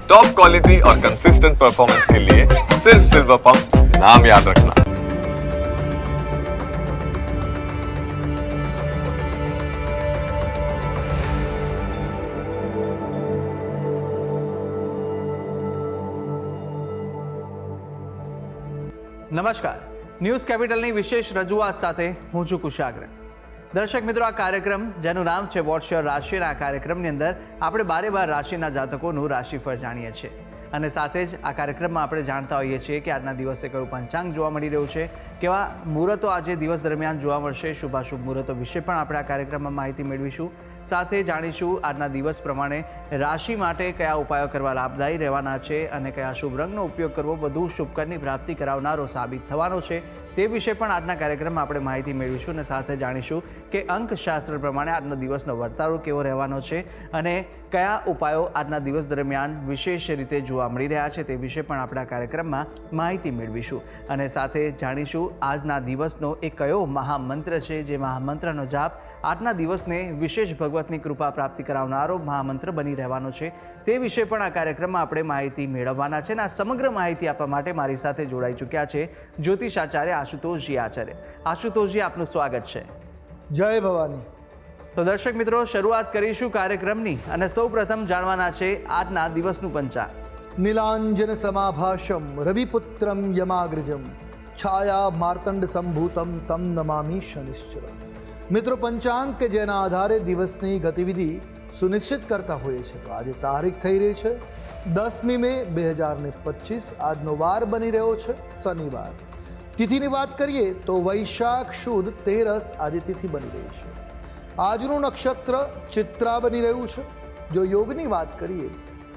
Top quality और consistent performance के लिए सिर्फ सिल्वर पंप नाम याद रखना। નમસ્કાર, ન્યૂઝ કેપિટલની વિશેષ રજૂઆત સાથે હું છું કુશાગ્ર. દર્શક મિત્રો, આ કાર્યક્રમ જેનું નામ છે વોટ્સ યોર રાશિ, આ કાર્યક્રમની અંદર આપણે 12 રાશિના જાતકોનું રાશિફળ જાણીએ છીએ અને સાથે જ આ કાર્યક્રમમાં આપણે જાણતા હોઈએ છીએ કે આજના દિવસે કયું પંચાંગ જોવા મળી રહ્યું છે, કેવા મુહૂર્તો આજે દિવસ દરમિયાન જોવા મળશે, શુભાશુભ મુહૂર્તો વિશે પણ આપણે આ કાર્યક્રમમાં માહિતી મેળવીશું. સાથે જાણીશું આજના દિવસ પ્રમાણે રાશિ માટે કયા ઉપાયો કરવા લાભદાયી રહેવાના છે અને કયા શુભ રંગનો ઉપયોગ કરવો વધુ શુભકરની પ્રાપ્તિ કરાવનારો સાબિત થવાનો છે તે વિશે પણ આજના કાર્યક્રમમાં આપણે માહિતી મેળવીશું અને સાથે જાણીશું કે અંકશાસ્ત્ર પ્રમાણે આજનો દિવસનો વર્તારો કેવો રહેવાનો છે અને કયા ઉપાયો આજના દિવસ દરમિયાન વિશેષ રીતે જોવા મળી રહ્યા છે તે વિશે પણ આપણે આ કાર્યક્રમમાં માહિતી મેળવીશું અને સાથે જાણીશું આજના દિવસનો એ કયો મહામંત્ર છે જે મહામંત્રનો જાપ આજના દિવસને વિશેષ ભગવતની કૃપા પ્રાપ્તિ કરાવનારો મહામંત્ર બની રહેવાનો છે તે વિશે પણ આ કાર્યક્રમમાં આપણે માહિતી મેળવવાના છે અને આ સમગ્ર માહિતી આપવા માટે મારી સાથે જોડાઈ ચૂક્યા છે જ્યોતિષાચાર્ય આશુતોષજી આચાર્ય. આશુતોષજી, આપનું સ્વાગત છે. જય ભવાની. તો દર્શક મિત્રો, શરૂઆત કરીશું કાર્યક્રમની અને સૌ પ્રથમ જાણવાના છે આજના દિવસનું પંચાંગ. નીલાંજન સમાભાષમ રવિપુત્રમ યમાગ્રજમ છાયા માર્તંડ સંભૂતમ તમ નમામિ શનિશ્ચરમ. મિત્રો, પંચાંગ કે જેના આધારે દિવસની ગતિવિધિ સુનિશ્ચિત કરતા હોઈએ છે. તો આજે તારીખ થઈ રહી છે 10મી મે 2025. આજનો વાર બની રહ્યો છે શનિવાર. તિથિની વાત કરીએ તો વૈશાખ શુદ્ધ 13 આજે તિથિ બની રહી છે. આજનું નક્ષત્ર ચિત્રા બની રહ્યું છે. જો યોગની વાત કરીએ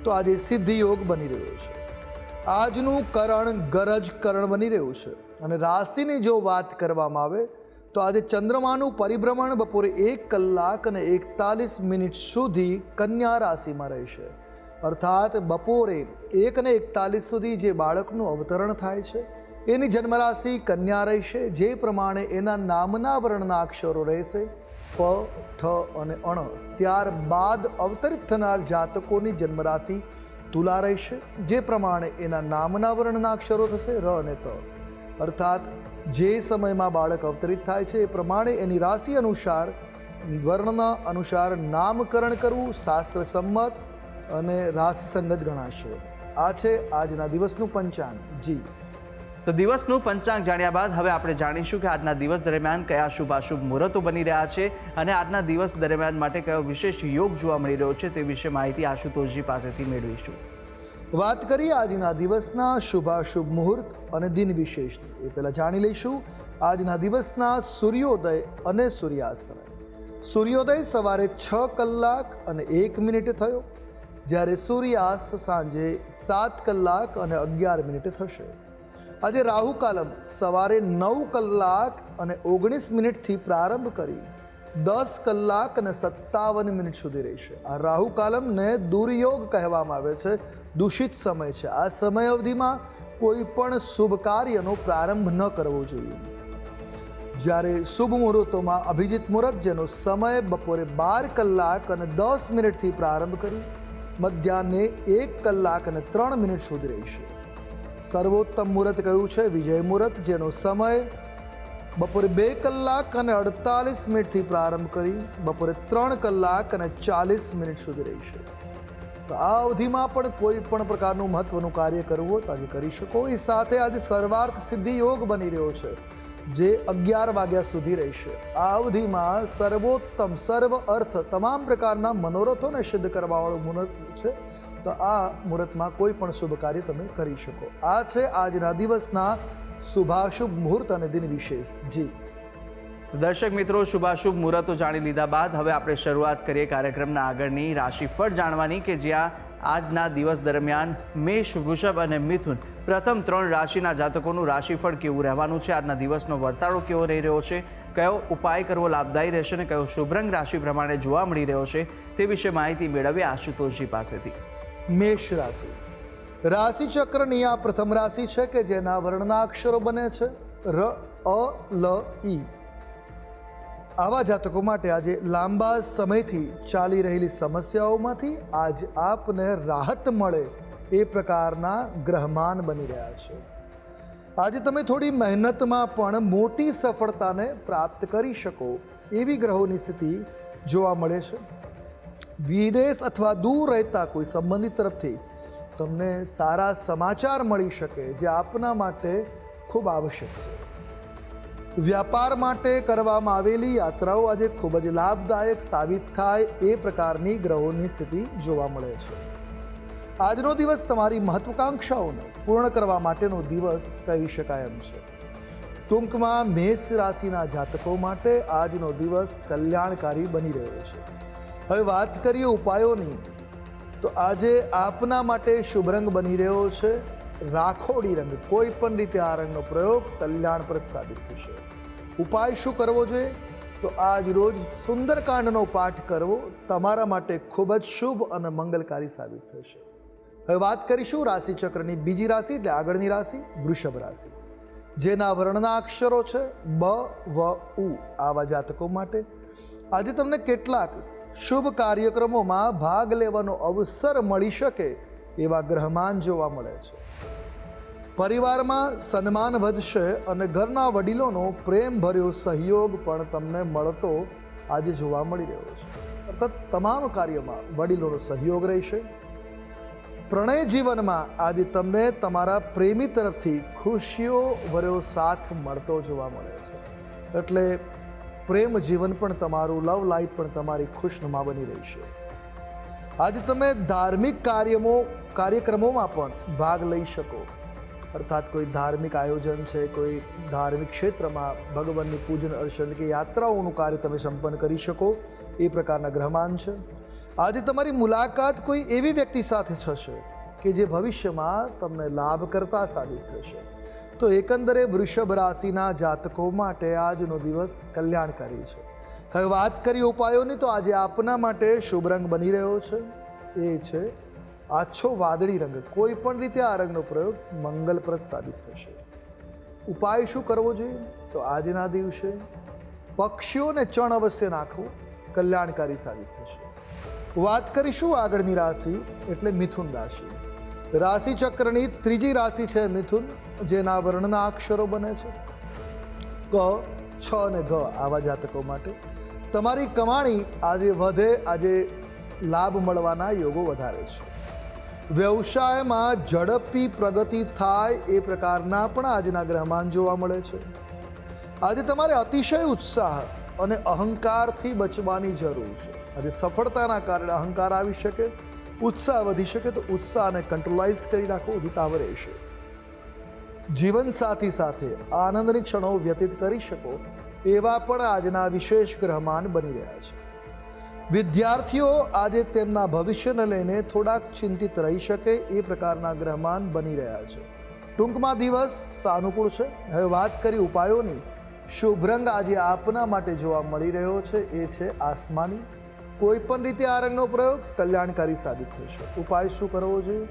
તો આજે સિદ્ધિ યોગ બની રહ્યો છે. આજનું કરણ ગરજ કરણ બની રહ્યું છે અને રાશિની જો વાત કરવામાં આવે તો આજે ચંદ્રમાનું પરિભ્રમણ બપોરે 1 કલાક અને 41 સુધી કન્યા રાશિમાં રહેશે. અર્થાત બપોરે 1:41 સુધી જે બાળકનું અવતરણ થાય છે એની જન્મરાશિ કન્યા રહેશે, જે પ્રમાણે એના નામના વર્ણના અક્ષરો રહેશે પ, ઠ અને અણ. ત્યારબાદ અવતરિત થનાર જાતકોની જન્મરાશિ તુલા રહેશે, જે પ્રમાણે એના નામના વર્ણના અક્ષરો થશે ર અને ત. અર્થાત જે સમયમાં બાળક અવતરિત થાય છે એ પ્રમાણે એની રાશિ અનુસાર વર્ણના અનુસાર નામકરણ કરવું શાસ્ત્ર સંમત અને રાશિ સંગત ગણાશે. આ છે આજના દિવસનું પંચાંગ. જી, તો દિવસનું પંચાંગ જાણ્યા બાદ હવે આપણે જાણીશું કે આજના દિવસ દરમિયાન કયા શુભાશુભ મુહૂર્તો બની રહ્યા છે અને આજના દિવસ દરમિયાન માટે કયો વિશેષ યોગ જોવા મળી રહ્યો છે તે વિશે માહિતી આશુતોષજી પાસેથી મેળવીશું. વાત કરીએ આજના દિવસના શુભાશુભ મુહૂર્ત અને દિન વિશેષની. એ પહેલાં જાણી લઈશું આજના દિવસના સૂર્યોદય અને સૂર્યાસ્તને. સૂર્યોદય સવારે 6 કલાક અને 1 મિનિટે થયો, જ્યારે સૂર્યાસ્ત સાંજે 7 કલાક અને 11 મિનિટે થશે. આજે રાહુ કાલમ સવારે 9 કલાક અને 19 મિનિટથી પ્રારંભ કરી 10 કલાક અને 57 મિનિટ સુધી રહેશે. આ રાહુ કાલમને દુર્યોગ કહેવામાં આવે છે, દૂષિત સમય છે. આ સમય અવધિમાં કોઈ પણ શુભ કાર્યનો પ્રારંભ ન કરવો જોઈએ. જ્યારે શુભ મુહૂર્તોમાં અભિજીત મુહૂર્ત જેનો સમય બપોરે 12 કલાક અને 10 મિનિટથી પ્રારંભ કરી મધ્યાહ્ને 1 કલાક અને 3 મિનિટ સુધી રહેશે. સર્વોત્તમ મુહૂર્ત કયું છે વિજય મુહૂર્ત, જેનો સમય બપોરે 2 કલાક અને 48 મિનિટથી પ્રારંભ કરી બપોરે 3 કલાક અને 40 મિનિટ સુધી રહેશે. તો આ અવધિમાં પણ કોઈ પણ પ્રકારનું મહત્વનું કાર્ય કરવું હોય તો આજે કરી શકો. એ સાથે આજે સર્વાર્થ સિદ્ધિ યોગ બની રહ્યો છે, જે 11 વાગ્યા સુધી રહેશે. આ અવધિમાં સર્વોત્તમ સર્વ અર્થ તમામ પ્રકારના મનોરથોને સિદ્ધ કરવાવાળું મુહૂર્ત છે. તો આ મુહૂર્તમાં કોઈ પણ શુભ કાર્ય તમે કરી શકો. આ છે આજના દિવસના શુભાશુભ મુહૂર્ત અને દિન વિશેષ. જી દર્શક મિત્રો, શુભાશુભ મુહૂર્તો જાણી લીધા બાદ હવે આપણે શરૂઆત કરીએ કાર્યક્રમના આગળની રાશિફળ જાણવાની, કે જ્યાં આજના દિવસ દરમિયાન મેષ, વૃષભ અને મિથુન પ્રથમ 3 રાશિના જાતકોનું રાશિફળ કેવું રહેવાનું છે, આજના દિવસનો વર્તારો કેવો રહી રહ્યો છે, કયો ઉપાય કરવો લાભદાયી રહેશે અને કયો શુભ રંગ રાશિ પ્રમાણે જોવા મળી રહ્યો છે તે વિશે માહિતી મેળવીએ આશુતોષજી પાસેથી. મેષ રાશિ. રાશિ ચક્રની આ પ્રથમ રાશિ છે કે જેના વર્ણના અક્ષરો બને છે ર, અ, લ, ઈ. આવા જાતકો માટે આજે લાંબા સમયથી ચાલી રહેલી સમસ્યાઓમાંથી આજ આપને રાહત મળે એ પ્રકારના ગ્રહમાન બની રહ્યા છે. આજે તમે થોડી મહેનતમાં પણ મોટી સફળતાને પ્રાપ્ત કરી શકો એવી ગ્રહોની સ્થિતિ જોવા મળે છે. વિદેશ અથવા દૂર રહેતા કોઈ સંબંધી તરફથી તમને સારા સમાચાર મળી શકે જે આપના માટે ખૂબ આવશ્યક છે. વ્યાપાર માટે કરવામાં આવેલી યાત્રાઓ આજે ખૂબ જ લાભદાયક સાબિત થાય એ પ્રકારની ગ્રહોની સ્થિતિ જોવા મળે છે. આજનો દિવસ તમારી મહત્વાકાંક્ષાઓને પૂર્ણ કરવા માટેનો દિવસ કહી શકાય એમ છે. ટૂંકમાં મેષ રાશિના જાતકો માટે આજનો દિવસ કલ્યાણકારી બની રહ્યો છે. હવે વાત કરીએ ઉપાયોની, તો આજે આપના માટે શુભ રંગ બની રહ્યો છે રાખોડી રંગ. કોઈ પણ રીતે આ રંગનો પ્રયોગ કલ્યાણપ્રદ સાબિત થશે. ઉપાય શું કરવો જોઈએ? તો આજ રોજ સુંદરકાંડનો પાઠ કરવો તમારા માટે ખૂબ જ શુભ અને મંગલકારી સાબિત થશે. હવે વાત કરીશું રાશિચક્રની બીજી રાશિ એટલે આગળની રાશિ વૃષભ રાશિ, જેના વર્ણના અક્ષરો છે બ, વ, ઉ. આવા જાતકો માટે આજે તમને કેટલાક શુભ કાર્યક્રમોમાં ભાગ લેવાનો અવસર મળી શકે એવા ગ્રહમાન જોવા મળે છે. પરિવારમાં સન્માન વધશે અને ઘરના વડીલોનો પ્રેમભર્યો સહયોગ પણ તમને મળતો આજે જોવા મળી રહ્યો છે. અર્થાત તમામ કાર્યમાં વડીલોનો સહયોગ રહેશે. પ્રણય જીવનમાં આજે તમને તમારા પ્રેમી તરફથી ખુશીઓ ભર્યો સાથ મળતો જોવા મળે છે. એટલે પ્રેમ જીવન પણ તમારું, લવ લાઈફ પણ તમારી ખુશનુમા બની રહેશે. આજે તમે ધાર્મિક કાર્યક્રમોમાં પણ ભાગ લઈ શકો. અર્થાત કોઈ ધાર્મિક આયોજન છે, કોઈ ધાર્મિક ક્ષેત્રમાં ભગવાનની પૂજન અર્ચન કે યાત્રાઓનું કાર્ય તમે સંપન્ન કરી શકો એ પ્રકારના ગ્રહમાન છે. આજે તમારી મુલાકાત કોઈ એવી વ્યક્તિ સાથે થશે કે જે ભવિષ્યમાં તમને લાભ કરતા સાબિત થશે. તો એકંદરે વૃષભ રાશિના જાતકો માટે આજનો દિવસ કલ્યાણકારી છે. હવે વાત કરીએ ઉપાયોની, તો આજે આપના માટે શુભ રંગ બની રહ્યો છે એ છે આછો વાદળી રંગ. કોઈ પણ રીતે આ રંગનો પ્રયોગ મંગલપ્રદ સાબિત થશે. ઉપાય શું કરવો જોઈએ? તો આજના દિવસે પક્ષીઓને ચણ અવશ્ય નાખવું કલ્યાણકારી સાબિત થશે. વાત કરીશું આગળની રાશિ એટલે મિથુન રાશિ. રાશિ ચક્રની ત્રીજી રાશિ છે મિથુન, જેના વર્ણના અક્ષરો બને છે ક, છ અને ગ. આવા જાતકો માટે તમારી કમાણી આજે વધે, આજે લાભ મળવાના યોગો વધારે છે. વ્યવસાયમાં ઝડપી પ્રગતિ થાય એ પ્રકારના પણ આજના ગ્રહમાન જોવા મળે છે. આજે તમારે અતિશય ઉત્સાહ અને અહંકારથી બચવાની જરૂર છે. આજે સફળતાના કારણે અહંકાર આવી શકે, ઉત્સાહ વધી શકે, તો ઉત્સાહને કંટ્રોલાઇઝ કરી રાખવો હિતાવ રહેશે. જીવનસાથી સાથે આનંદની ક્ષણો વ્યતીત કરી શકો એવા પણ આજના વિશેષ ગ્રહમાન બની રહ્યા છે. વિદ્યાર્થીઓ આજે તેમના ભવિષ્યને લઈને થોડાક ચિંતિત રહી શકે એ પ્રકારના ગ્રહમાન બની રહ્યા છે. ટૂંકમાં દિવસ સાનુકૂળ છે. હવે વાત કરી ઉપાયોની. શુભ રંગ આજે આપના માટે જોવા મળી રહ્યો છે એ છે આસમાની. કોઈ પણ રીતે આ રંગનો પ્રયોગ કલ્યાણકારી સાબિત થશે. ઉપાય શું કરવો જોઈએ?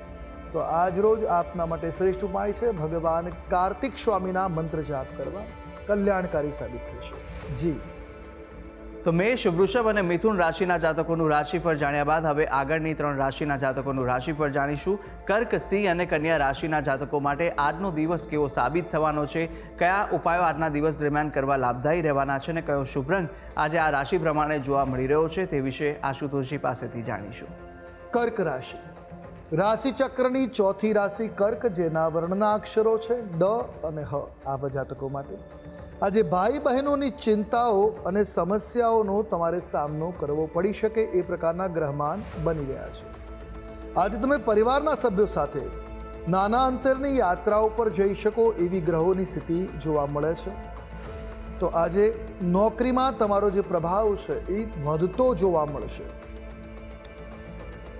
તો આજ રોજ આપના માટે શ્રેષ્ઠ ઉપાય છે ભગવાન કાર્તિક સ્વામીના મંત્ર જાપ કરવા, કલ્યાણકારી સાબિત થશે. જી. તો મેષ, વૃષભ અને મિથુન રાશિના જાતકોનું રાશિફળ જાણ્યા બાદ હવે આગળની 3 રાશિના જાતકોનું રાશિફળ જાણીશું. કર્ક, સિંહ અને કન્યા રાશિના જાતકો માટે આજનો દિવસ કેવો સાબિત થવાનો છે, કયા ઉપાયો આજના દિવસ દરમિયાન કરવા લાભદાયી રહેવાના છે અને કયો શુભ રંગ આજે આ રાશિ પ્રમાણે જોવા મળી રહ્યો છે તે વિશે આશુતોષજી પાસેથી જાણીશું. કર્ક રાશિ. રાશિ ચક્રની ચોથી રાશિ કર્ક, જેના વર્ણના અક્ષરો છે ડ અને હ. આવા જાતકો માટે આજે ભાઈ બહેનોની ચિંતાઓ અને સમસ્યાઓનો તમારે સામનો કરવો પડી શકે એ પ્રકારના ગ્રહમાન બની રહ્યા છે. આજે તમે પરિવારના સભ્યો સાથે નાના અંતરની યાત્રાઓ પર જઈ શકો એવી ગ્રહોની સ્થિતિ જોવા મળે છે. તો આજે નોકરીમાં તમારો જે પ્રભાવ છે એ વધતો જોવા મળશે.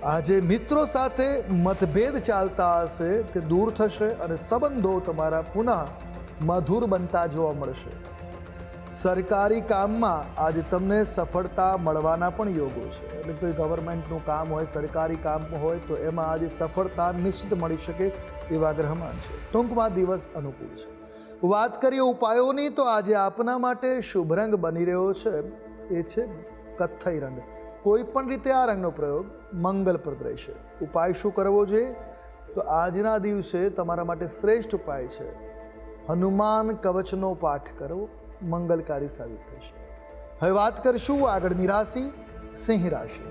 આજે મિત્રો સાથે મતભેદ ચાલતા હશે તે દૂર થશે અને સંબંધો તમારા પુનઃ મધુર બનતા જોવા મળશે. સરકારી કામમાં આજે તમને સફળતા મળવાના પણ યોગો છે. એટલે કોઈ ગવર્મેન્ટનું કામ હોય, સરકારી કામ હોય તો એમાં આજે સફળતા નિશ્ચિત મળી શકે એવા ગ્રહમાન છે. ટૂંકમાં દિવસ અનુકૂળ છે. વાત કરીએ ઉપાયોની, તો આજે આપના માટે શુભ રંગ બની રહ્યો છે એ છે કથ્થઈ રંગ. કોઈ પણ રીતે આ રંગનો પ્રયોગ મંગલપ્રદ રહેશે. ઉપાય શું કરવો જોઈએ? તો આજના દિવસે તમારા માટે શ્રેષ્ઠ ઉપાય છે હનુમાન કવચનો પાઠ કરવો, મંગલકારી સાબિત થશે. હવે વાત કરીશું આગળની રાશિ સિંહ રાશિ,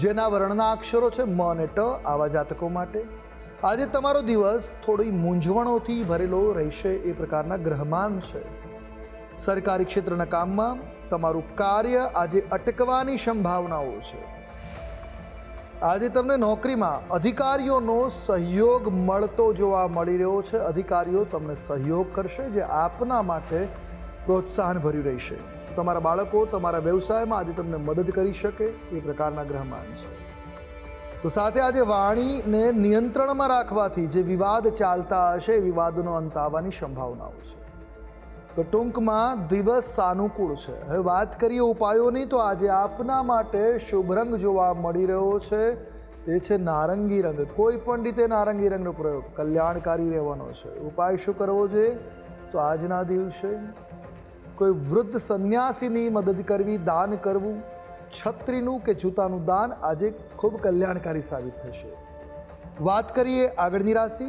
જેના વર્ણના અક્ષરો છે મ અને ટ. આવા જાતકો માટે આજે તમારો દિવસ થોડી મૂંઝવણોથી ભરેલો રહેશે એ પ્રકારના ગ્રહમાન છે. સરકારી ક્ષેત્રના કામમાં તમારું કાર્ય આજે અટકવાની સંભાવનાઓ છે. આજે તમને નોકરીમાં અધિકારીઓનો સહયોગ મળતો જોવા મળી રહ્યો છે. અધિકારીઓ તમને સહયોગ કરશે જે આપના માટે પ્રોત્સાહન ભર્યું રહેશે. તમારા બાળકો તમારા વ્યવસાયમાં આજે તમને મદદ કરી શકે એ પ્રકારના ગ્રહમાન છે. તો સાથે આજે વાણીને નિયંત્રણમાં રાખવાથી જે વિવાદ ચાલતા હશે એ વિવાદનો અંત આવવાની સંભાવનાઓ છે. તો ટૂંકમાં દિવસ સાનુકૂળ છે. હવે વાત કરીએ ઉપાયોની, તો આજે આપના માટે શુભ રંગ જોવા મળી રહ્યો છે એ છે નારંગી રંગ. કોઈ પણ રીતે નારંગી રંગનો પ્રયોગ કલ્યાણકારી રહેવાનો છે. ઉપાય શું કરવો જોઈએ? તો આજના દિવસે કોઈ વૃદ્ધ સંન્યાસીની મદદ કરવી, દાન કરવું, છત્રીનું કે જૂતાનું દાન આજે ખૂબ કલ્યાણકારી સાબિત થશે. વાત કરીએ આગળની રાશિ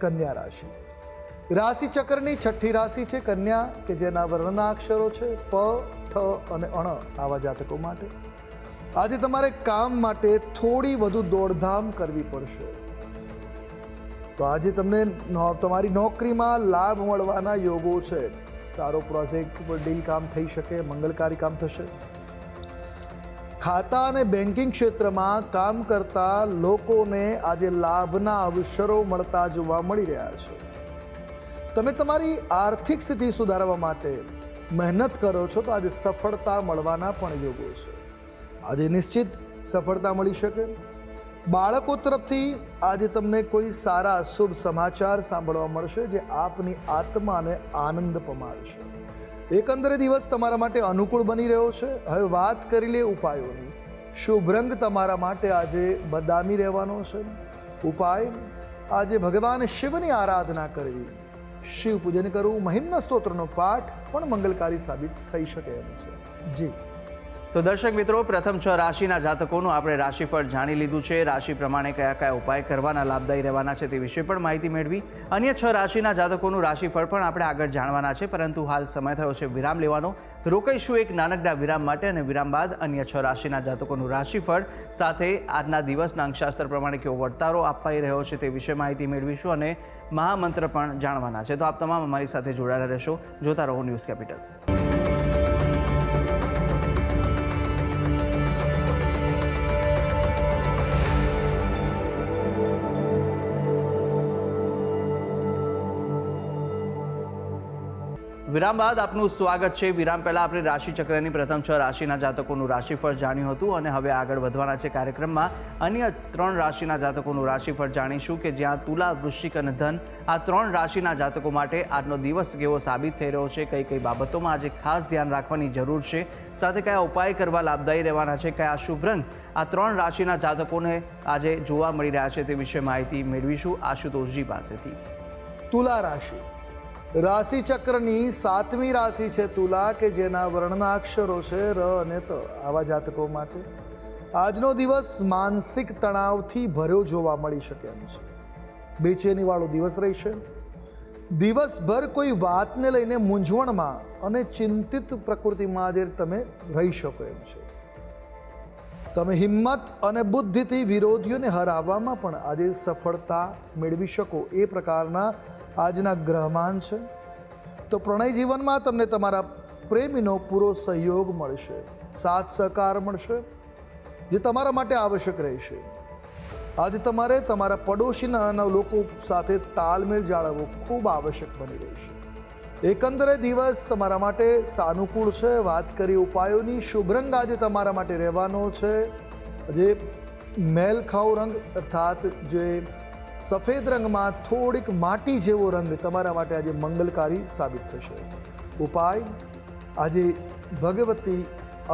કન્યા રાશિ. રાશિ ચક્રની છઠ્ઠી રાશિ છે કન્યા, કે જેના વર્ણના અક્ષરો છે પ, ઠ અને અણ. આવા જાતકો માટે આજે તમારે કામ માટે થોડી વધુ દોડધામ કરવી પડશે. તો આજે તમને તમારી નોકરીમાં લાભ મળવાના યોગો છે. સારો પ્રોજેક્ટ પર ડીલ કામ થઈ શકે, મંગલકારી કામ થશે. ખાતા અને બેન્કિંગ ક્ષેત્રમાં કામ કરતા લોકોને આજે લાભના અવસરો મળતા જોવા મળી રહ્યા છે. તમે તમારી આર્થિક સ્થિતિ સુધારવા માટે મહેનત કરો છો તો આજે સફળતા મળવાના પણ યોગો છે. આજે નિશ્ચિત સફળતા મળી શકે. બાળકો તરફથી આજે તમને કોઈ સારા શુભ સમાચાર સાંભળવા મળશે જે આપની આત્માને આનંદ પમાડશે. એકંદરે દિવસ તમારા માટે અનુકૂળ બની રહ્યો છે. હવે વાત કરી લે ઉપાયોની. શુભ રંગ તમારા માટે આજે બદામી રહેવાનો છે. ઉપાય આજે ભગવાન શિવની આરાધના કરવી, શિવ પૂજન કરવું, મહિમ્ન સ્તોત્રનો પાઠ પણ મંગલકારી સાબિત થઈ શકે એમ છે. જી તો દર્શક મિત્રો, પ્રથમ 6 રાશિના જાતકોનું આપણે રાશિફળ જાણી લીધું છે. રાશિ પ્રમાણે કયા કયા ઉપાય કરવાના લાભદાયી રહેવાના છે તે વિશે પણ માહિતી મેળવી. અન્ય 6 રાશિના જાતકોનું રાશિફળ પણ આપણે આગળ જાણવાના છે, પરંતુ હાલ સમય થયો છે વિરામ લેવાનો. રોકાઈશું એક નાનકડા વિરામ માટે, અને વિરામ બાદ અન્ય 6 રાશિના જાતકોનું રાશિફળ સાથે આજના દિવસના અંકશાસ્ત્ર પ્રમાણે કેવો વર્તારો અપાઈ રહ્યો છે તે વિશે માહિતી મેળવીશું અને મહામંત્ર પણ જાણવાના છે. તો આપ તમામ અમારી સાથે જોડાયેલા રહેશો. જોતા રહો ન્યૂઝ કેપિટલ. વિરામ બાદ આપનું સ્વાગત છે. વિરામ પહેલાં આપણે રાશિચક્રની પ્રથમ 6 રાશિના જાતકોનું રાશિફળ જાણ્યું હતું, અને હવે આગળ વધવાના છે કાર્યક્રમમાં. અન્ય 3 રાશિના જાતકોનું રાશિફળ જાણીશું, કે જ્યાં તુલા, વૃશ્ચિક અને ધન આ 3 રાશિના જાતકો માટે આજનો દિવસ કેવો સાબિત થઈ રહ્યો છે, કઈ કઈ બાબતોમાં આજે ખાસ ધ્યાન રાખવાની જરૂર છે, સાથે કયા ઉપાય કરવા લાભદાયી રહેવાના છે, કયા શુભ રંગ આ 3 રાશિના જાતકોને આજે જોવા મળી રહ્યા છે તે વિશે માહિતી મેળવીશું આશુતોષજી પાસેથી. તુલા રાશિ રાશિ ચક્રની 7મી રાશિ છે તુલા, કે જેના વર્ણના અક્ષરો છે ર અને ત. આવા જાતકો માટે આજનો દિવસ માનસિક તણાવથી ભર્યો જોવા મળી શકે એમ છે. બેચેની વાળો દિવસ રહેશે. દિવસભર કોઈ વાતને લઈને મૂંઝવણમાં અને ચિંતિત પ્રકૃતિમાં આજે તમે રહી શકો એમ છે. તમે હિંમત અને બુદ્ધિથી વિરોધીઓને હરાવવામાં પણ આજે સફળતા મેળવી શકો એ પ્રકારના આજના ગ્રહમાન છે. તો પ્રણય જીવનમાં તમને તમારા પ્રેમીનો પૂરો સહયોગ મળશે, સાથ સહકાર મળશે, જે તમારા માટે આવશ્યક રહેશે. આજે તમારે તમારા પડોશીના લોકો સાથે તાલમેલ જાળવવો ખૂબ આવશ્યક બની રહેશે. એકંદરે દિવસ તમારા માટે સાનુકૂળ છે. વાત કરી ઉપાયોની, શુભ રંગ આજે તમારા માટે રહેવાનો છે જે મેલખાઉ રંગ, અર્થાત જે સફેદ રંગમાં થોડીક માટી જેવો રંગ તમારા માટે આજે મંગલકારી સાબિત થશે. ઉપાય આજે ભગવતી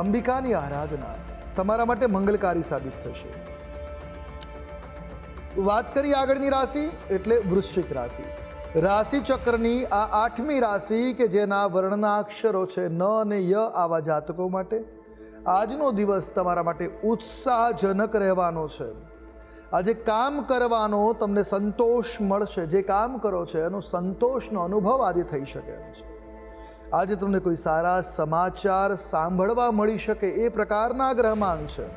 અંબિકાની આરાધના તમારા માટે મંગલકારી સાબિત થશે. વાત કરી આગળની રાશિ એટલે વૃશ્ચિક રાશિ. રાશિ ચક્રની આ 8મી રાશિ, કે જેના વર્ણના અક્ષરો છે ન અને ય. આવા જાતકો માટે આજનો દિવસ તમારા માટે ઉત્સાહજનક રહેવાનો છે. આજે કામ કરવાનો તમને સંતોષ મળશે, જે કામ કરો છો એનો સંતોષનો અનુભવ આજે થઈ શકે એમ છે. આજે તમને કોઈ સારા સમાચાર સાંભળવા મળી શકે એ પ્રકારના ગ્રહમાંગ છે.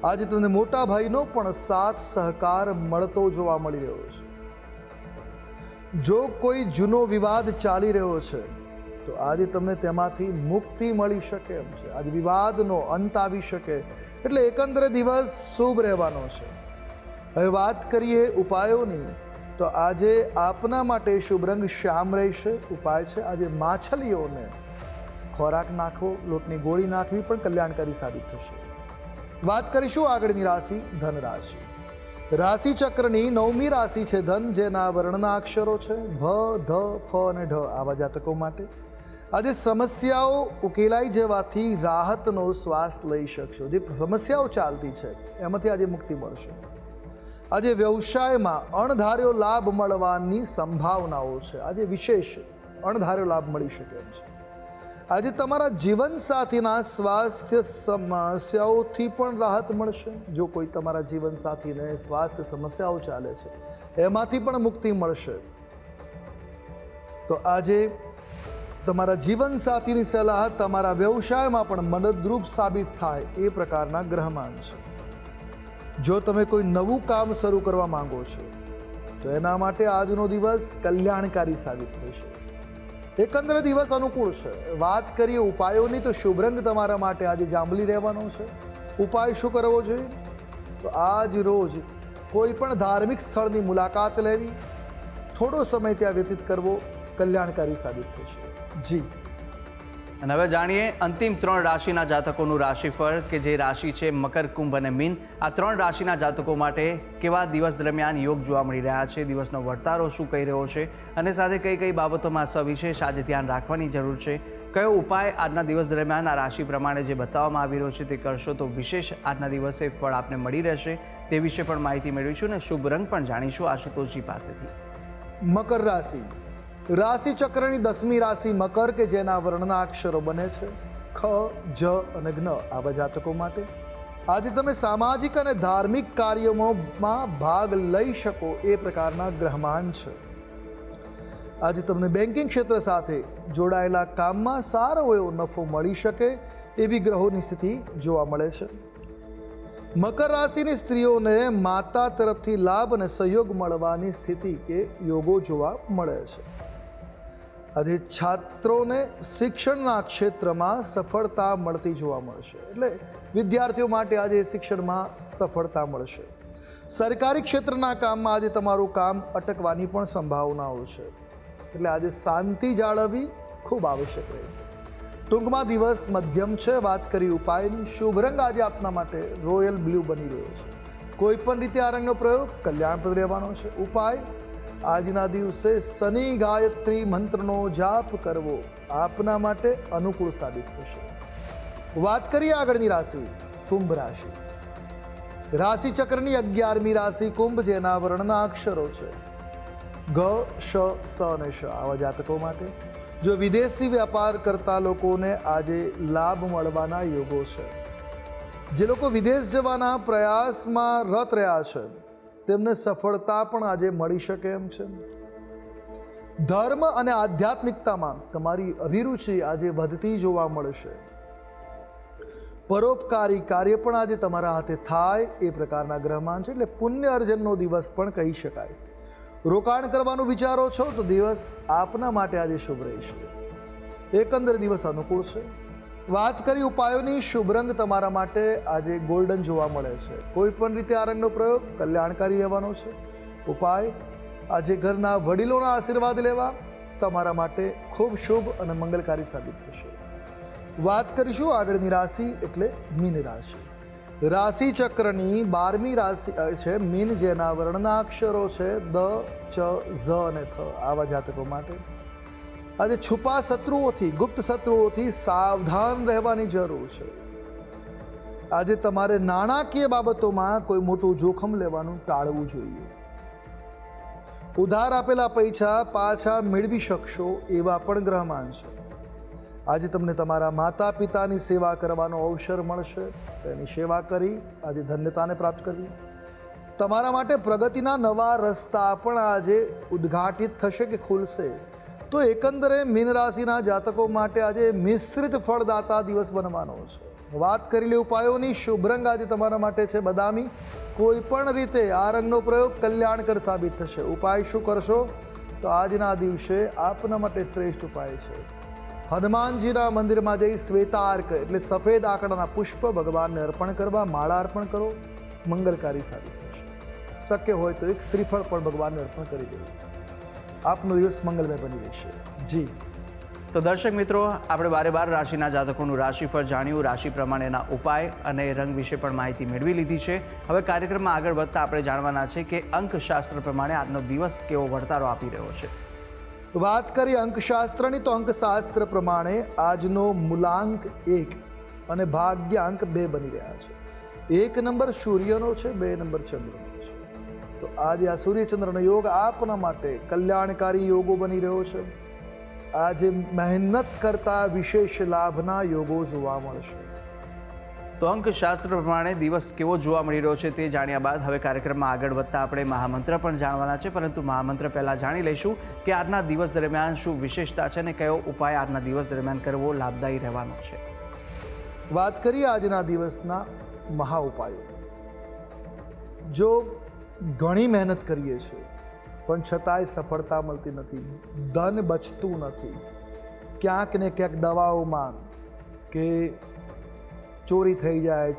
આજે તમને મોટા ભાઈનો પણ સાથ સહકાર મળતો જોવા મળી રહ્યો છે. જો કોઈ જૂનો વિવાદ ચાલી રહ્યો છે તો આજે તમને તેમાંથી મુક્તિ મળી શકે એમ છે. આજે વિવાદનો અંત આવી શકે, એટલે એકંદરે દિવસ શુભ રહેવાનો છે. હવે વાત કરીએ ઉપાયોની, તો આજે આપના માટે શુભ રંગ શ્યામ રહેશે. ઉપાય છે આજે માછલીઓને ખોરાક નાખવો, લોટની ગોળી નાખવી પણ કલ્યાણકારી સાબિત થશે. વાત કરીશું આગળની રાશિ ધન રાશિ. રાશિ ચક્રની 9મી રાશિ છે ધન, જેના વર્ણના અક્ષરો છે ભ, ધ, ફ અને ઢ. આવા જાતકો માટે આજે સમસ્યાઓ ઉકેલાઈ જવાથી રાહતનો શ્વાસ લઈ શકશો. જે સમસ્યાઓ ચાલતી છે એમાંથી આજે મુક્તિ મળશે. આજે વ્યવસાયમાં અણધાર્યો લાભ મળવાની સંભાવનાઓ છે. આજે વિશેષ અણધાર્યો લાભ મળી શકે એમ છે. આજે તમારા જીવનસાથીના સ્વાસ્થ્ય સમસ્યાઓથી પણ રાહત મળશે. જો કોઈ તમારા જીવનસાથીને સ્વાસ્થ્ય સમસ્યાઓ ચાલે છે એમાંથી પણ મુક્તિ મળશે. તો આજે તમારા જીવનસાથીની સલાહ તમારા વ્યવસાયમાં પણ મદદરૂપ સાબિત થાય એ પ્રકારના ગ્રહમાન છે. જો તમે કોઈ નવું કામ શરૂ કરવા માંગો છો તો એના માટે આજનો દિવસ કલ્યાણકારી સાબિત થશે. એકંદરે દિવસ અનુકૂળ છે. વાત કરીએ ઉપાયોની, તો શુભ રંગ તમારા માટે આજે જાંબલી રહેવાનો છે. ઉપાય શું કરવો જોઈએ? તો આજ રોજ કોઈ પણ ધાર્મિક સ્થળની મુલાકાત લેવી, થોડો સમય ત્યાં વ્યતીત કરવો કલ્યાણકારી સાબિત થશે. જી. અને હવે જાણીએ અંતિમ 3 રાશિના જાતકોનું રાશિફળ, કે જે રાશિ છે મકર, કુંભ અને મીન. આ 3 રાશિના જાતકો માટે કેવા દિવસ દરમિયાન યોગ જોવા મળી રહ્યા છે, દિવસનો વર્તારો શું કહી રહ્યો છે, અને સાથે કઈ કઈ બાબતોમાં સવિશેષ આજે ધ્યાન રાખવાની જરૂર છે, કયો ઉપાય આજના દિવસ દરમિયાન આ રાશિ પ્રમાણે જે બતાવવામાં આવી રહ્યો છે તે કરશો તો વિશેષ આજના દિવસે ફળ આપને મળી રહેશે, તે વિશે પણ માહિતી મેળવીશું અને શુભ રંગ પણ જાણીશું આશુતોષજી પાસેથી. મકર રાશિ. રાશિ ચક્રની 10મી રાશિ મકર, કે જેના વર્ણના અક્ષરો બને છે ખ, જ અને જ્ઞ. આવા જાતકો માટે આજે તમે સામાજિક અને ધાર્મિક કાર્યોમાં ભાગ લઈ શકો એ પ્રકારના ગ્રહમાન છે. આજે તમને બેન્કિંગ ક્ષેત્ર સાથે જોડાયેલા કામમાં સારો એવો નફો મળી શકે એવી ગ્રહોની સ્થિતિ જોવા મળે છે. મકર રાશિની સ્ત્રીઓને માતા તરફથી લાભ અને સહયોગ મળવાની સ્થિતિ કે યોગો જોવા મળે છે. આજે છાત્રોને શિક્ષણના ક્ષેત્રમાં સફળતા મળતી જોવા મળશે. એટલે વિદ્યાર્થીઓ માટે આજે શિક્ષણમાં સફળતા મળશે. સરકારી ક્ષેત્રના કામમાં આજે તમારું કામ અટકવાની પણ સંભાવનાઓ છે. એટલે આજે શાંતિ જાળવવી ખૂબ આવશ્યક રહેશે. ટૂંકમાં દિવસ મધ્યમ છે. વાત કરી ઉપાયની, શુભ રંગ આજે આપના માટે રોયલ બ્લુ બની રહ્યો છે. કોઈ પણ રીતે આ રંગનો પ્રયોગ કલ્યાણપ્રદ રહેવાનો છે. ઉપાય આજના દિવસે શનિ ગાયત્રી મંત્રનો જાપ કરવો આપના માટે અનુકૂળ સાબિત થશે. વાત કરીએ આગળની રાશિ કુંભ રાશિ. રાશિ ચક્રની 11મી રાશિ કુંભ, જેના વર્ણના અક્ષરો છે ગ, શ, સ અને શ. આવા જાતકો માટે જો વિદેશથી વ્યાપાર કરતા લોકોને આજે લાભ મળવાના યોગો છે. જે લોકો વિદેશ જવાના પ્રયાસમાં રત રહ્યા છે તેમને સફળતા પણ આજે મળી શકે એમ છે. ધર્મ અને આધ્યાત્મિકતામાં તમારી અભિરુચિ આજે વધતી જોવા મળશે. પરોપકારી કાર્ય પણ આજે તમારા હાથે થાય એ પ્રકારના ગ્રહમાન છે. એટલે પુણ્ય અર્જનનો દિવસ પણ કહી શકાય. રોકાણ કરવાનું વિચારો છો તો દિવસ આપના માટે આજે શુભ રહેશે. એકંદર દિવસ અનુકૂળ છે. વાત કરી ઉપાયોની, શુભ રંગ તમારા માટે આજે ગોલ્ડન જોવા મળે છે. કોઈ પણ રીતે આ રંગનો પ્રયોગ કલ્યાણકારી રહેવાનો છે. ઉપાય આજે ઘરના વડીલોના આશીર્વાદ લેવા તમારા માટે ખૂબ શુભ અને મંગલકારી સાબિત થશે. વાત કરીશું આગળની રાશિ એટલે મીન રાશિ. રાશિ ચક્રની 12મી રાશિ છે મીન, જેના વર્ણના અક્ષરો છે દ, ચ, ઝ અને થ. આવા જાતકો માટે આજે છુપા શત્રુઓથી, ગુપ્ત શત્રુઓથી સાવધાન રહેવાની જરૂર છે. આજે તમારે નાણાકીય બાબતોમાં કોઈ મોટું જોખમ લેવાનું ટાળવું જોઈએ. ઉધાર આપેલા પૈસા પાછા મેળવી શકશો એવા પણ ગ્રહમાન છે. આજે તમને તમારા માતા પિતાની સેવા કરવાનો અવસર મળશે. તેની સેવા કરી આજે ધન્યતાને પ્રાપ્ત કરવી. તમારા માટે પ્રગતિના નવા રસ્તા પણ આજે ઉદ્ઘાટિત થશે કે ખુલશે. તો એકંદરે મીન રાશિના જાતકો માટે આજે મિશ્રિત ફળદાતા દિવસ બનવાનો છે. વાત કરી લે ઉપાયોની. શુભ રંગ આજે તમારા માટે છે બદામી. કોઈ પણ રીતે આ રંગનો પ્રયોગ કલ્યાણકર સાબિત થશે. ઉપાય શું કરશો? તો આજના દિવસે આપના માટે શ્રેષ્ઠ ઉપાય છે હનુમાનજીના મંદિરમાં જઈ શ્વેતાર્ક એટલે સફેદ આંકડાના પુષ્પ ભગવાનને અર્પણ કરવા. માળા અર્પણ કરો, મંગલકારી સાબિત થશે. શક્ય હોય તો એક શ્રીફળ પણ ભગવાનને અર્પણ કરી દેવું. આપનો દિવસ મંગલમય બની રહેશે. જી તો દર્શક મિત્રો, આપણે બાર રાશિના જાતકોનું રાશિફળ જાણ્યું, રાશિ પ્રમાણેના ઉપાય અને રંગ વિશે પણ માહિતી મેળવી લીધી છે. હવે કાર્યક્રમમાં આગળ વધતા આપણે જાણવાના છે કે અંકશાસ્ત્ર પ્રમાણે આજનો દિવસ કેવો વર્તારો આપી રહ્યો છે. વાત કરીએ અંકશાસ્ત્રની તો અંકશાસ્ત્ર પ્રમાણે આજનો મૂલાંક 1 અને ભાગ્યાંક 2 બની રહ્યા છે. 1 નંબર સૂર્યનો છે, 2 નંબર ચંદ્રનો છે. તો આજે આ સૂર્યચંદ્રનો યોગ આપના માટે કલ્યાણકારી યોગો બની રહ્યો છે. આજે મહેનત કરતા વિશેષ લાભના યોગો જોવા મળશે. તો અંકશાસ્ત્ર પ્રમાણે દિવસ કેવો જોવા મળી રહ્યો છે તે જાણ્યા બાદ હવે કાર્યક્રમમાં આગળ વધતા આપણે મહામંત્ર પણ જાણવાના છે. પરંતુ મહામંત્ર પહેલાં જાણી લઈશું કે આજના દિવસ દરમિયાન શું વિશેષતા છે અને કયો ઉપાય આજના દિવસ દરમિયાન કરવો લાભદાયી રહેવાનો છે. વાત કરીએ આજના દિવસના મહા ઉપાયો. જો ઘણી મહેનત કરીએ છીએ પણ છતાંય સફળતા મળતી નથી, ધન બચતું નથી, ક્યાંક ને ક્યાંક દવાઓમાં કે ચોરી થઈ જાય,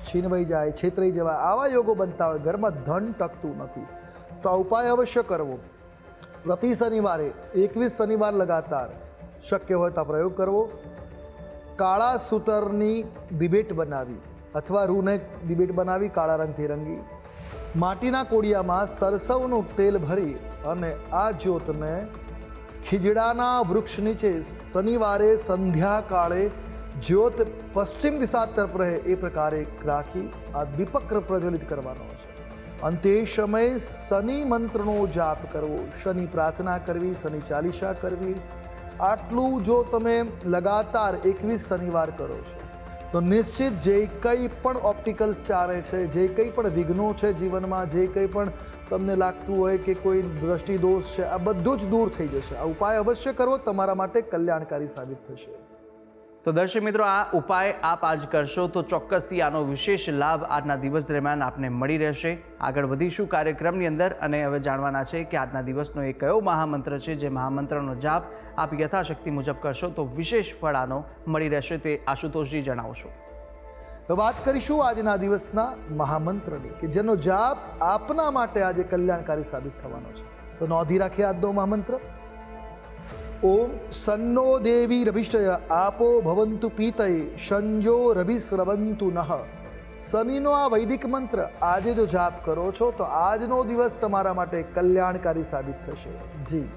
છીનવાઈ જાય, છેતરાઈ જવાય, આવા યોગો બનતા હોય, ઘરમાં ધન ટકતું નથી, તો આ ઉપાય અવશ્ય કરવો. પ્રતિ શનિવારે 21 શનિવાર લગાતાર શક્ય હોય તો પ્રયોગ કરવો. કાળા સૂતરની દિવેટ બનાવી અથવા રૂને દિવેટ બનાવી કાળા રંગથી રંગી માટીના કોડિયામાં સરસવનું તેલ ભરી અને આ જ્યોતને ખીજડાના વૃક્ષ નીચે શનિવારે સંધ્યા કાળે જ્યોત પશ્ચિમ દિશા તરફ રહે એ પ્રકારે રાખી આ દીપક પ્રજ્વલિત કરવાનો છે. અંતે સમયે શનિ મંત્રનો જાપ કરવો, શનિ પ્રાર્થના કરવી, શનિ ચાલીસા કરવી. આટલું જો તમે લગાતાર 21 શનિવાર કરો છો તો નિશ્ચિત જે કંઈ પણ ઓપ્ટિકલ્સ ચાલે છે, જે કંઈ પણ વિઘ્નો છે જીવનમાં, જે કંઈ પણ તમને લાગતું હોય કે કોઈ દ્રષ્ટિ દોષ છે, આ બધું જ દૂર થઈ જશે. આ ઉપાય અવશ્ય કરવો, તમારા માટે કલ્યાણકારી સાબિત થશે. તો દર્શક મિત્રો, આ ઉપાય આપ આજ કરશો તો ચોક્કસથી આનો વિશેષ લાભ આજના દિવસ દરમિયાન આપને મળી રહેશે. આગળ વધીશું કાર્યક્રમની અંદર અને હવે જાણવાના છે કે આજના દિવસનો એ કયો મહામંત્ર છે જે મહામંત્રનો જાપ આપ યથાશક્તિ મુજબ કરશો તો વિશેષ ફળ આનો મળી રહેશે, તે આશુતોષજી જણાવશો. તો વાત કરીશું આજના દિવસના મહામંત્રની કે જેનો જાપ આપના માટે આજે કલ્યાણકારી સાબિત થવાનો છે. તો નોંધી રાખીએ આજનો મહામંત્ર. ઓમ સન્નો દેવી રવિષ્ટય આપો ભવંતુ પીતયે સંજો રવિસ્રવંતુ નઃ. શનિનો આ વૈદિક મંત્ર આજે જો જાપ કરો છો તો આજનો દિવસ તમારા માટે કલ્યાણકારી સાબિત થશે. જી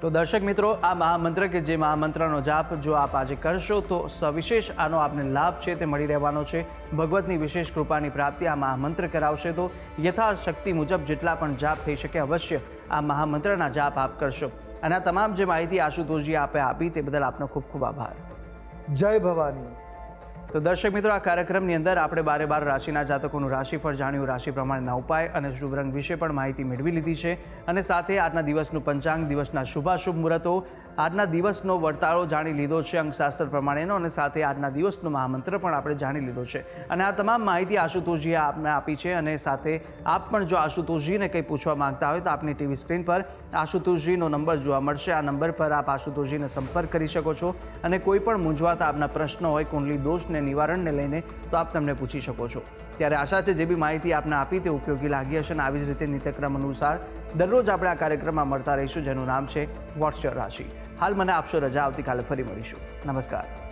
તો દર્શક મિત્રો, આ મહામંત્ર કે જે મહામંત્રનો જાપ જો આપ આજે કરશો તો સવિશેષ આનો આપને લાભ છે તે મળી રહેવાનો છે. ભગવતની વિશેષ કૃપાની પ્રાપ્તિ આ મહામંત્ર કરાવશે. તો યથાશક્તિ મુજબ જેટલા પણ જાપ થઈ શકે અવશ્ય આ મહામંત્રના જાપ આપ કરશો. અને આ તમામ જે માહિતી આશુતોષજી આપે આપી તે બદલ આપનો ખૂબ ખૂબ આભાર. જય ભવાની. તો દર્શક મિત્રો, આ કાર્યક્રમની અંદર આપણે 12 રાશિના જાતકોનું રાશિફળ જાણ્યું, રાશિ પ્રમાણેના ઉપાય અને શુભ રંગ વિશે પણ માહિતી મેળવી લીધી છે. અને સાથે આજના દિવસનું પંચાંગ, દિવસના શુભાશુભ મુહૂર્તો, આજના દિવસનો વર્તાળો જાણી લીધો છે અંકશાસ્ત્ર પ્રમાણેનો, અને સાથે આજના દિવસનો મહામંત્ર પણ આપણે જાણી લીધો છે. અને આ તમામ માહિતી આશુતોષજીએ આપને આપી છે. અને સાથે આપ પણ જો આશુતોષજીને કંઈ પૂછવા માંગતા હોય તો આપની ટીવી સ્ક્રીન પર આશુતોષજીનો નંબર જોવા મળશે. આ નંબર પર આપ આશુતોષજીને સંપર્ક કરી શકો છો અને કોઈ પણ મૂંઝવાતા આપના પ્રશ્નો હોય કુંડલી દોષને નિવારણને લઈને તો આપ તમને પૂછી શકો છો. ત્યારે આશા છે જે બી માહિતી આપને આપી તે ઉપયોગી લાગી હશે. અને આવી જ રીતે નિત્યક્રમ અનુસાર દરરોજ આપણે આ કાર્યક્રમમાં મળતા રહીશું જેનું નામ છે વોટ્સ યોર રાશિ. હાલ મને આપશો રજા, આવતીકાલે ફરી મળીશું. નમસ્કાર.